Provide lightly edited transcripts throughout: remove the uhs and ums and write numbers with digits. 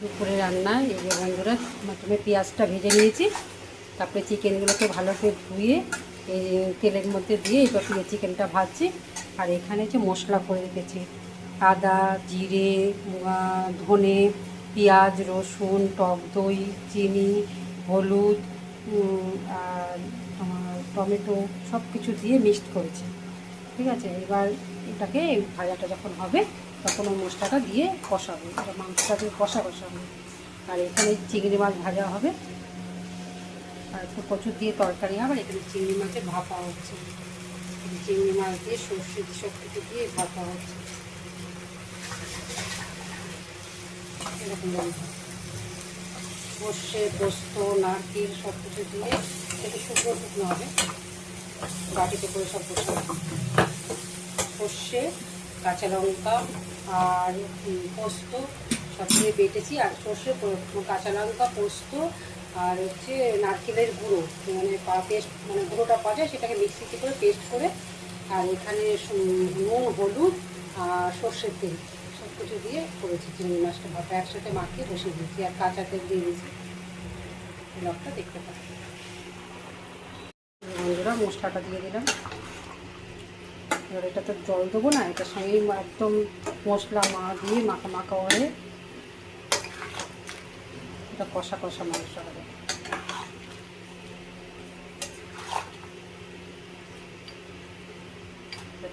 দুপুরে রান্না এই যে বন্ধুরা, প্রথমে পেঁয়াজটা ভেজে নিয়েছি, তারপরে চিকেনগুলোকে ভালো করে ধুয়ে এই তেলের মধ্যে দিয়ে এবার চিকেনটা ভাজছি। আর এখানে যে মশলা করে রেখেছি, আদা, জিরে, ধনে, পেঁয়াজ, রসুন, টক দই, চিনি, হলুদ আর টমেটো সব কিছু দিয়ে মিক্সড করেছি। ঠিক আছে, এবার এটাকে ভাজাটা যখন হবে তখন ওই মশলাটা দিয়ে কষাবো, এটা মাংসটা দিয়ে কষা হবে। আর এখানে চিংড়ি মাছ ভাজা হবে, আর একটু কচুর দিয়ে তরকারি হবে। আর এখানে চিংড়ি মাছের ভাপা হচ্ছে, চিংড়ি মাছ দিয়ে সর্ষে সব কিছু দিয়ে ভাপা হচ্ছে। এরকম সর্ষে, পোস্ত, নারকেল সব কিছু দিয়ে একটু শুকনো শুকনো হবে, বাটিতে করে সব বসে সর্ষে, কাঁচা লঙ্কা আর পোস্ত সব দিয়ে বেটেছি। আর সর্ষে, কাঁচা লঙ্কা, পোস্ত আর হচ্ছে নারকেলের গুঁড়ো, মানে পেস্ট, মানে গুঁড়োটা পাওয়া যায় সেটাকে মিক্সিতে করে পেস্ট করে, আর এখানে নুন, হলুদ আর সর্ষের তেল সব কিছু দিয়ে করেছি। চিংড়ি মাছটা ভাপা একসাথে মাখিয়ে বসিয়ে দিয়েছি, আর কাঁচা তেল দিয়ে দিয়েছি। ব্লগটা দেখতে পাচ্ছি বন্ধুরা, মশলাটা দিয়ে দিলাম। এবার এটা তো জল দেবো না, এটার সঙ্গেই একদম মশলা দিয়ে মাখা মাখা হয়ে এটা কষা কষা মাংস হবে।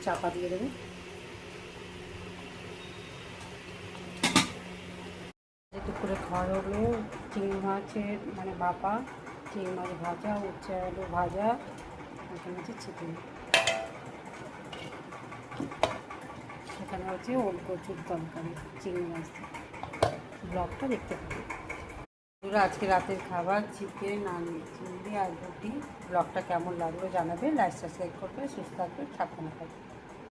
চাপা দিয়ে দেবো। দুপুরে খাওয়া হলো চিংড়ি মাছের মানে ভাপা, চিংড়ি মাছ ভাজা, উচ্ছে আলু ভাজা, এখানে হচ্ছে চিকেন, এখানে হচ্ছে ওল কচুর তরকারি চিংড়ি মাছ। ব্লগটা দেখতে পাবো। আজকে রাতের খাবার চিকেন আর চিংড়ি আর রুটি। ব্লগটা কেমন লাগলো জানাবে, লাইক সাবস্ক্রাইব করবে, সুস্থ থাকবে, সাবধানে থাকবে।